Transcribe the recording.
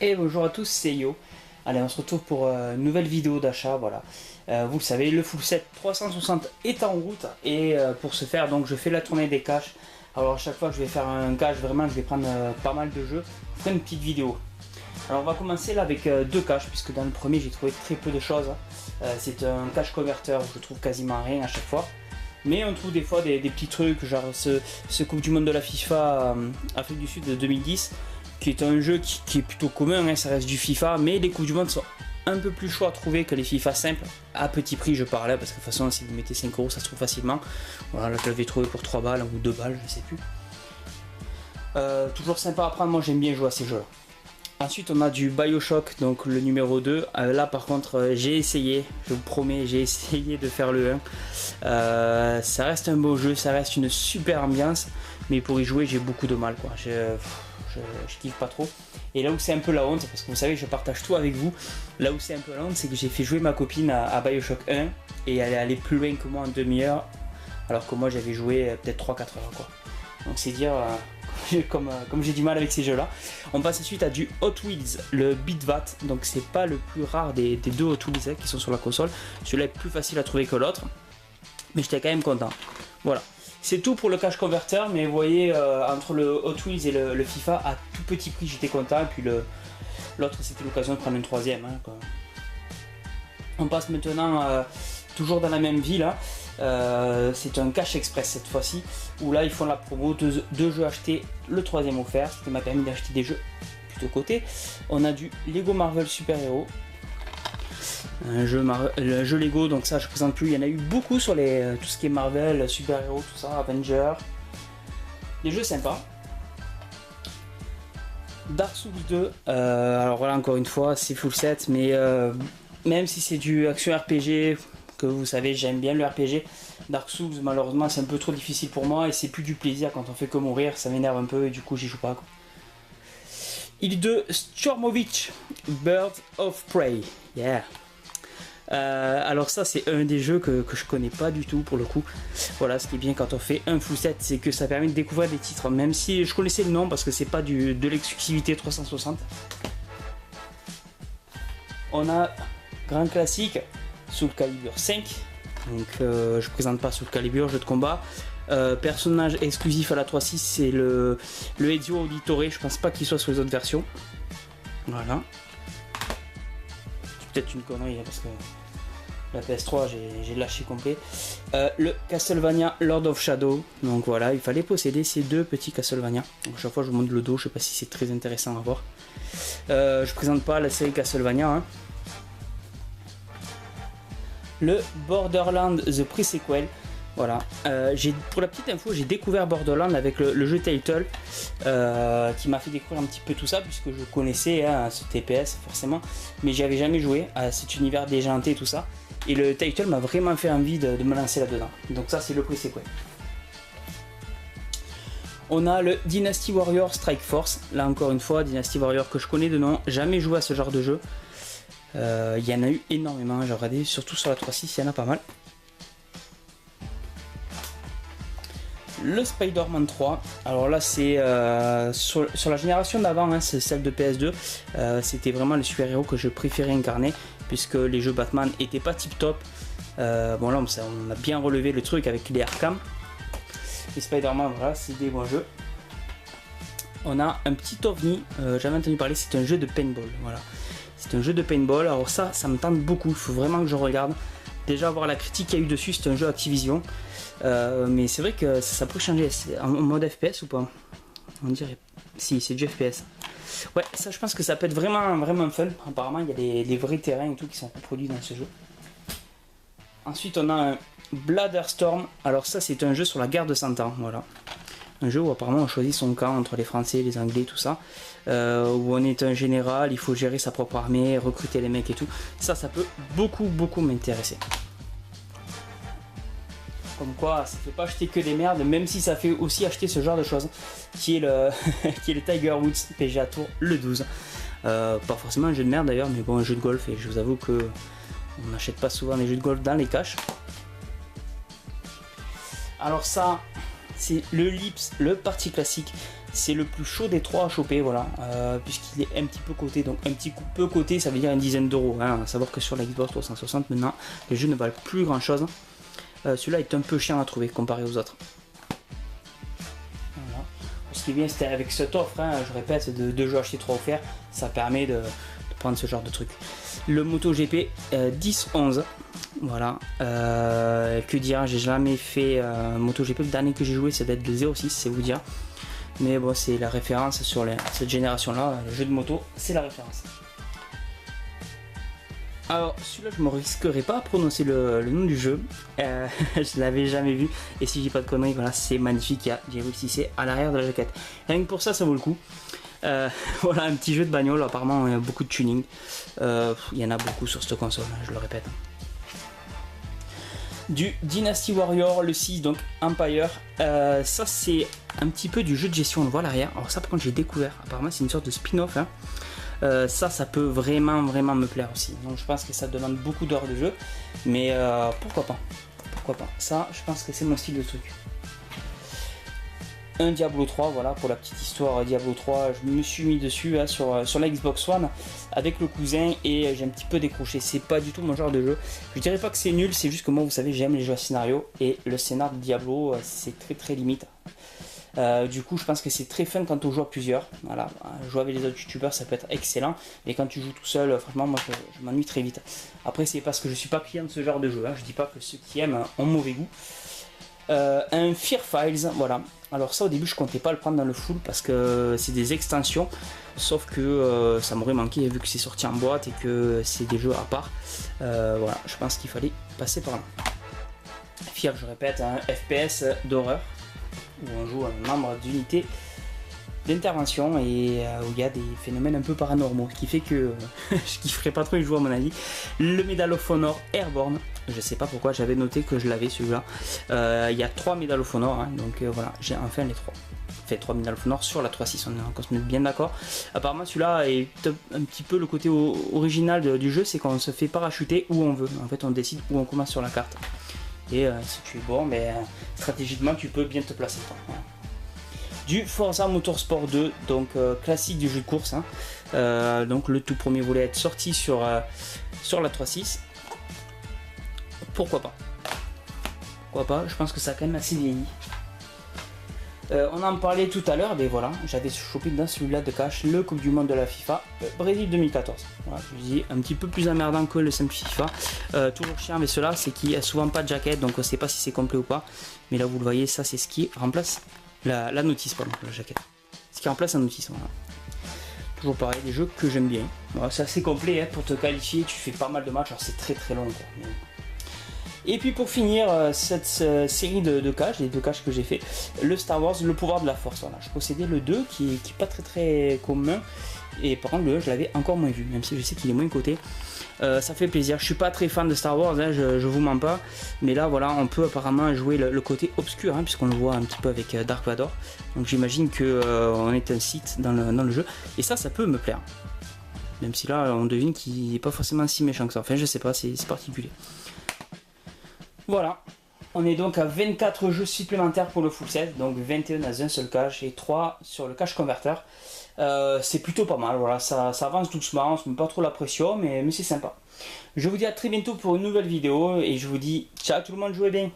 Et bonjour à tous, c'est Yo. Allez, on se retrouve pour une nouvelle vidéo d'achat. Voilà. Vous le savez, le full set 360 est en route et pour ce faire, donc je fais la tournée des caches. Alors à chaque fois que je vais faire un cache, vraiment, je vais prendre pas mal de jeux. Je ferai une petite vidéo. Alors on va commencer là avec deux caches, puisque dans le premier j'ai trouvé très peu de choses. C'est un cache converteur où je trouve quasiment rien à chaque fois. Mais on trouve des fois des petits trucs, genre ce Coupe du Monde de la FIFA Afrique du Sud de 2010. Qui est un jeu qui est plutôt commun, hein, ça reste du FIFA, mais les Coupes du Monde sont un peu plus chauds à trouver que les FIFA simples, à petit prix je parlais, parce que de toute façon si vous mettez 5 euros ça se trouve facilement. Voilà, là je l'avais trouvé pour 3 balles ou 2 balles, je sais plus. Toujours sympa à prendre, moi j'aime bien jouer à ces jeux. Ensuite on a du Bioshock, donc le numéro 2, là par contre j'ai essayé, je vous promets, j'ai essayé de faire le 1. Ça reste un beau jeu, ça reste une super ambiance, mais pour y jouer j'ai beaucoup de mal quoi. Je kiffe pas trop. Et là où c'est un peu la honte, parce que vous savez je partage tout avec vous, là où c'est un peu la honte c'est que j'ai fait jouer ma copine à Bioshock 1 et elle est allée plus loin que moi en demi-heure, alors que moi j'avais joué peut-être 3-4 heures quoi. Donc c'est dire comme j'ai du mal avec ces jeux là. On passe ensuite à du Hot Wheels, le Bitvat, donc c'est pas le plus rare des deux Hot Wheels qui sont sur la console, celui-là est plus facile à trouver que l'autre, mais j'étais quand même content. Voilà. C'est tout pour le cache converter, mais vous voyez, entre le Hot Wheels et le FIFA, à tout petit prix, j'étais content. Et puis l'autre, c'était l'occasion de prendre une troisième. Hein, quoi. On passe maintenant, toujours dans la même ville. Hein, c'est un cache express cette fois-ci, où là, ils font la promo, deux jeux achetés, le troisième offert. Ce qui m'a permis d'acheter des jeux plutôt côté. On a du Lego Marvel Super Hero. Un jeu Lego, donc ça je présente plus, il y en a eu beaucoup sur tout ce qui est Marvel, Super Héros, tout ça, Avengers. Des jeux sympas. Dark Souls 2, alors voilà, encore une fois, c'est full set, mais même si c'est du action RPG, que vous savez, j'aime bien le RPG, Dark Souls, malheureusement, c'est un peu trop difficile pour moi et c'est plus du plaisir quand on fait que mourir, ça m'énerve un peu et du coup, j'y joue pas. Quoi. Il 2 Stormovich, Bird of Prey, yeah. Alors ça c'est un des jeux que je connais pas du tout pour le coup. Voilà, ce qui est bien quand on fait un full set, c'est que ça permet de découvrir des titres, même si je connaissais le nom parce que c'est pas de l'exclusivité 360. On a grand classique Soul Calibur 5, donc je présente pas Soul Calibur, jeu de combat. Personnage exclusif à la 3.6, c'est le Ezio Auditore, je pense pas qu'il soit sur les autres versions. Voilà. C'est peut-être une connerie parce que la PS3 j'ai lâché complet. Le Castlevania Lord of Shadow, donc voilà, il fallait posséder ces deux petits Castlevania. Donc, à chaque fois je vous montre le dos, je sais pas si c'est très intéressant à voir. Je présente pas la série Castlevania. Hein. Le Borderlands The Pre-Sequel. Voilà, pour la petite info, j'ai découvert Borderlands avec le jeu Title qui m'a fait découvrir un petit peu tout ça puisque je connaissais hein, ce TPS forcément, mais j'y avais jamais joué à cet univers déjanté et tout ça. Et le Title m'a vraiment fait envie de me lancer là-dedans. Donc ça c'est le pre-sequel. On a le Dynasty Warrior Strike Force. Là encore une fois, Dynasty Warrior que je connais de nom, jamais joué à ce genre de jeu. Il y en a eu énormément, j'ai regardé, surtout sur la 3.6, il y en a pas mal. Le Spider-Man 3, alors là c'est sur la génération d'avant, hein, c'est celle de PS2, c'était vraiment le super-héros que je préférais incarner, puisque les jeux Batman étaient pas tip top. Bon là on a bien relevé le truc avec les Arkham. Et Spider-Man, voilà, c'est des bons jeux. On a un petit ovni, j'avais entendu parler, c'est un jeu de paintball, voilà. C'est un jeu de paintball, alors ça me tente beaucoup, il faut vraiment que je regarde. Déjà voir la critique qu'il y a eu dessus, c'est un jeu Activision. Mais c'est vrai que ça pourrait changer en mode FPS ou pas? On dirait. Si, c'est du FPS. Ouais, ça je pense que ça peut être vraiment fun. Apparemment, il y a des vrais terrains et tout qui sont reproduits dans ce jeu. Ensuite, on a un Bladerstorm. Alors, ça, c'est un jeu sur la guerre de 100 ans. Voilà. Un jeu où apparemment on choisit son camp entre les Français, les Anglais, tout ça. Où on est un général, il faut gérer sa propre armée, recruter les mecs et tout. Ça peut beaucoup m'intéresser. Comme quoi, ça fait pas acheter que des merdes, même si ça fait aussi acheter ce genre de choses, qui est le Tiger Woods PGA Tour le 12. Pas forcément un jeu de merde d'ailleurs, mais bon, un jeu de golf, et je vous avoue que on n'achète pas souvent des jeux de golf dans les caches. Alors ça, c'est le Lips, le parti classique. c'est le plus chaud des 3 à choper, voilà, puisqu'il est un petit peu coté, donc un petit peu coté, ça veut dire une dizaine d'euros, hein. À savoir que sur la Xbox 360 maintenant, les jeux ne valent plus grand chose. Celui-là est un peu chiant à trouver comparé aux autres. Voilà. Ce qui est bien, c'était avec cette offre, hein, je répète, de 2 jeux achetés 3 offerts, ça permet de prendre ce genre de truc. Le MotoGP 10-11, voilà, que dire, j'ai jamais fait MotoGP, le dernier que j'ai joué c'est d'être le 06, c'est vous dire. Mais bon, c'est la référence sur cette génération-là, le jeu de moto, c'est la référence. Alors, celui-là, je ne me risquerai pas à prononcer le nom du jeu. Je l'avais jamais vu. Et si je dis pas de conneries, voilà, c'est magnifique. Il y a Jerry Cissé à l'arrière de la jaquette. Rien que pour ça, ça vaut le coup. Voilà, un petit jeu de bagnole. Apparemment, il y a beaucoup de tuning. Il y en a beaucoup sur cette console, je le répète. Du Dynasty Warrior, le 6, donc Empire. Ça, c'est un petit peu du jeu de gestion. On le voit à l'arrière. Alors, ça, par contre, j'ai découvert. Apparemment, c'est une sorte de spin-off. Hein. Ça peut vraiment me plaire aussi. Donc je pense que ça demande beaucoup d'heures de jeu, mais pourquoi pas. Ça, je pense que c'est mon style de truc. Un Diablo 3, voilà, pour la petite histoire. Diablo 3, je me suis mis dessus hein, sur la Xbox One avec le cousin et j'ai un petit peu décroché. C'est pas du tout mon genre de jeu. Je dirais pas que c'est nul, c'est juste que moi, vous savez, j'aime les jeux à scénario et le scénar de Diablo, c'est très limite. Du coup, je pense que c'est très fun quand on joue à plusieurs. Voilà, jouer avec les autres youtubeurs, ça peut être excellent. Mais quand tu joues tout seul, franchement, moi, je m'ennuie très vite. Après, c'est parce que je suis pas client de ce genre de jeu. Hein. Je dis pas que ceux qui aiment ont mauvais goût. Un Fear Files, voilà. Alors ça, au début, je comptais pas le prendre dans le full parce que c'est des extensions. Sauf que ça m'aurait manqué vu que c'est sorti en boîte et que c'est des jeux à part. Voilà, je pense qu'il fallait passer par là. Fear, je répète, un FPS d'horreur, où on joue un membre d'unité d'intervention et où il y a des phénomènes un peu paranormaux, ce qui fait que je kifferais pas trop y jouer à mon avis. Le Medal of Honor Airborne, je sais pas pourquoi j'avais noté que je l'avais celui-là. Il y a 3 Medal of Honor, hein, donc voilà, j'ai enfin les 3. Fait 3 Medal of Honor sur la 3.6, on se met bien d'accord. Apparemment celui-là est un petit peu le côté original du jeu, c'est qu'on se fait parachuter où on veut. En fait, on décide où on commence sur la carte. Et si tu es bon, mais stratégiquement tu peux bien te placer. Voilà. Du Forza Motorsport 2, donc classique du jeu de course. Hein. Donc le tout premier volet être sorti sur la 3.6. Pourquoi pas? Je pense que ça a quand même assez vieilli. On en parlait tout à l'heure, mais voilà, j'avais chopé dans celui-là de cash le Coupe du Monde de la FIFA Brésil 2014. Voilà, je vous dis un petit peu plus emmerdant que le simple FIFA. Toujours chiant avec cela, c'est qu'il n'y a souvent pas de jaquette, donc on ne sait pas si c'est complet ou pas. Mais là, vous le voyez, ça c'est ce qui remplace la notice, pardon, la jaquette. Ce qui remplace la notice, voilà. Toujours pareil, des jeux que j'aime bien. Voilà, c'est assez complet hein, pour te qualifier, tu fais pas mal de matchs, alors c'est très long. Quoi, mais... Et puis pour finir cette série de caches, les 2 caches que j'ai fait, le Star Wars, le pouvoir de la force. Voilà, je possédais le 2 qui est pas très commun. Et par contre le 1 je l'avais encore moins vu, même si je sais qu'il est moins coté. Ça fait plaisir, je suis pas très fan de Star Wars, hein, je vous mens pas. Mais là voilà, on peut apparemment jouer le côté obscur, hein, puisqu'on le voit un petit peu avec Dark Vador. Donc j'imagine qu'on est un Sith dans le jeu. Et ça peut me plaire. Même si là on devine qu'il n'est pas forcément si méchant que ça. Enfin je sais pas, c'est particulier. Voilà, on est donc à 24 jeux supplémentaires pour le full set, donc 21 dans un seul cache et 3 sur le cache converter. C'est plutôt pas mal, voilà, ça avance doucement, on se met pas trop la pression, mais c'est sympa. Je vous dis à très bientôt pour une nouvelle vidéo et je vous dis ciao tout le monde, jouez bien.